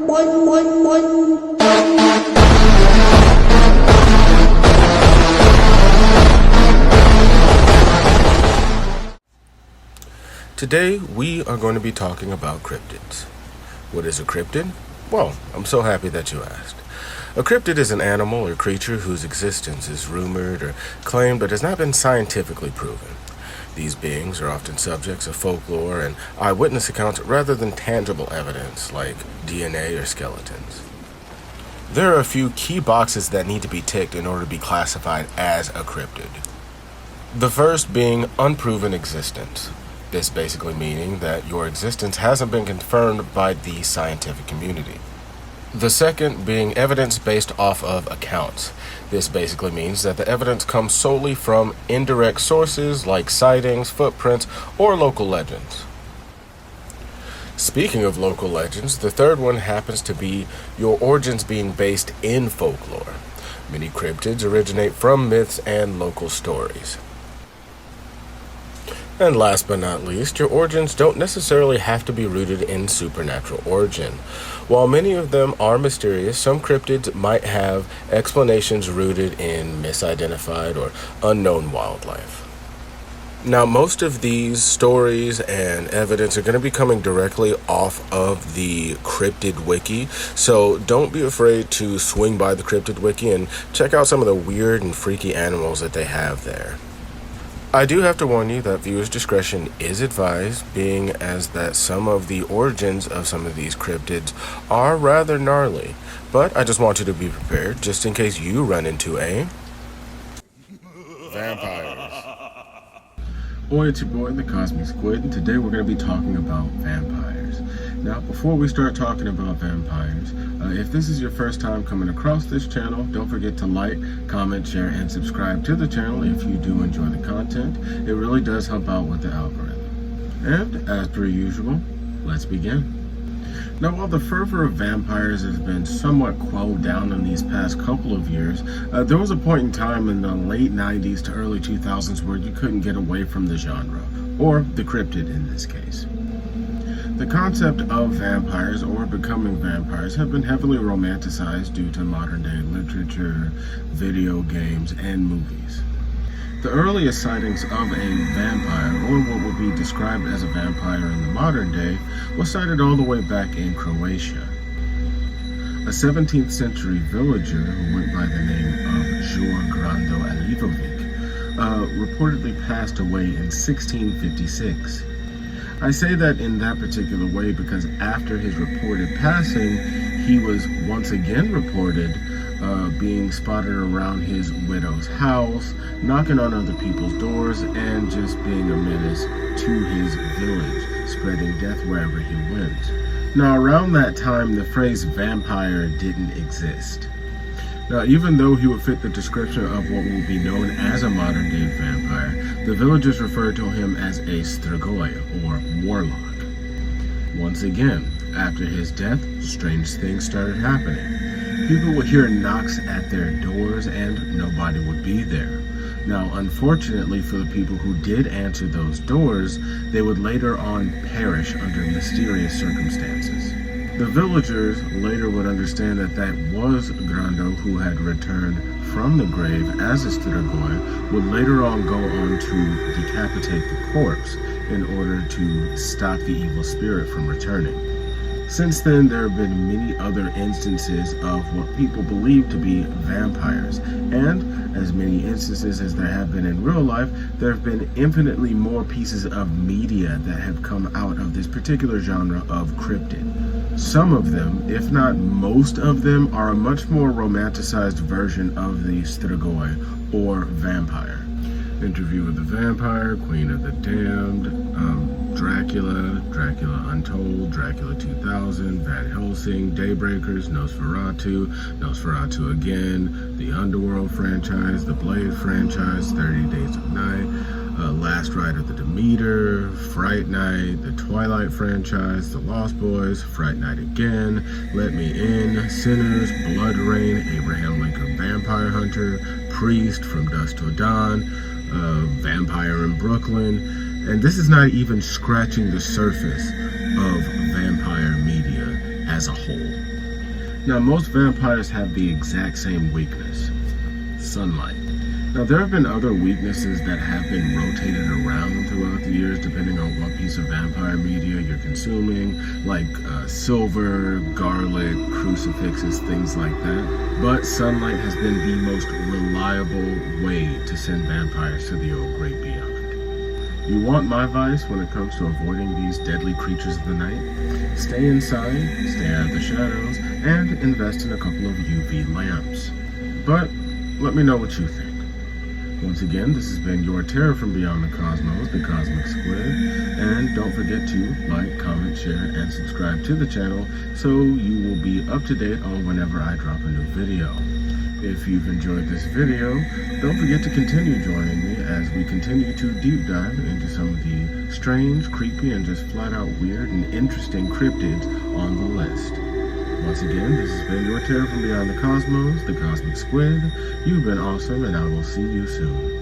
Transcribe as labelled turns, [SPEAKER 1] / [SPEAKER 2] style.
[SPEAKER 1] Today, we are going to be talking about cryptids. What is a cryptid? Well, I'm so happy that you asked. A cryptid is an animal or creature whose existence is rumored or claimed but has not been scientifically proven. These beings are often subjects of folklore and eyewitness accounts rather than tangible evidence like DNA or skeletons. There are a few key boxes that need to be ticked in order to be classified as a cryptid. The first being unproven existence. This basically meaning that your existence hasn't been confirmed by the scientific community. The second being evidence based off of accounts. This basically means that the evidence comes solely from indirect sources like sightings, footprints, or local legends. Speaking of local legends, the third one happens to be your origins being based in folklore. Many cryptids originate from myths and local stories. And last but not least, your origins don't necessarily have to be rooted in supernatural origin. While many of them are mysterious, some cryptids might have explanations rooted in misidentified or unknown wildlife. Now, most of these stories and evidence are going to be coming directly off of the Cryptid Wiki, so don't be afraid to swing by the Cryptid Wiki and check out some of the weird and freaky animals that they have there. I do have to warn you that viewers' discretion is advised, being as that some of the origins of some of these cryptids are rather gnarly, but I just want you to be prepared just in case you run into a vampires. Oi, it's your boy, the Cosmic Squid, and today we're going to be talking about vampires. Now, before we start talking about vampires, if this is your first time coming across this channel, don't forget to like, comment, share, and subscribe to the channel if you do enjoy the content. It really does help out with the algorithm. And, as per usual, let's begin. Now, while the fervor of vampires has been somewhat quelled down in these past couple of years, there was a point in time in the late 90s to early 2000s where you couldn't get away from the genre, or the cryptid in this case. The concept of vampires or becoming vampires have been heavily romanticized due to modern day literature, video games, and movies. The earliest sightings of a vampire, or what would be described as a vampire in the modern day, was sighted all the way back in Croatia. A 17th century villager who went by the name of Jur Grando Alivovic reportedly passed away in 1656. I say that in that particular way because after his reported passing, he was once again reported being spotted around his widow's house, knocking on other people's doors, and just being a menace to his village, spreading death wherever he went. Now, around that time, the phrase vampire didn't exist. Now, even though he would fit the description of what will be known as a modern-day vampire, the villagers referred to him as a strigoi, or warlock. Once again, after his death, strange things started happening. People would hear knocks at their doors and nobody would be there. Now, unfortunately for the people who did answer those doors, they would later on perish under mysterious circumstances. The villagers later would understand that that was Grando, who had returned from the grave as a strigoi, would later on go on to decapitate the corpse in order to stop the evil spirit from returning. Since then, there have been many other instances of what people believe to be vampires, and as many instances as there have been in real life, there have been infinitely more pieces of media that have come out of this particular genre of cryptid. Some of them, if not most of them, are a much more romanticized version of the strigoi, or vampire. Interview with the Vampire, Queen of the Damned, Dracula, Dracula Untold, Dracula 2000, Van Helsing, Daybreakers, Nosferatu, Nosferatu Again, the Underworld franchise, the Blade franchise, 30 Days of Night, Last Ride of the Demeter, Fright Night, the Twilight franchise, The Lost Boys, Fright Night Again, Let Me In, Sinners, Blood Rain, Abraham Lincoln Vampire Hunter, Priest, From Dusk Till Dawn, Vampire in Brooklyn, and this is not even scratching the surface of vampire media as a whole. Now, most vampires have the exact same weakness: sunlight. Now, there have been other weaknesses that have been rotated around throughout the years depending on what piece of vampire media you're consuming, like silver, garlic, crucifixes, things like that. But sunlight has been the most reliable way to send vampires to the old great beyond. You want my advice when it comes to avoiding these deadly creatures of the night? Stay inside, stay out of the shadows, and invest in a couple of UV lamps. But let me know what you think. Once again, this has been your terror from beyond the cosmos, the Cosmic Squid, and don't forget to like, comment, share, and subscribe to the channel so you will be up to date on whenever I drop a new video. If you've enjoyed this video, don't forget to continue joining me as we continue to deep dive into some of the strange, creepy, and just flat out weird and interesting cryptids on the list. Once again, this has been your terror from beyond the cosmos, the Cosmic Squid. You've been awesome, and I will see you soon.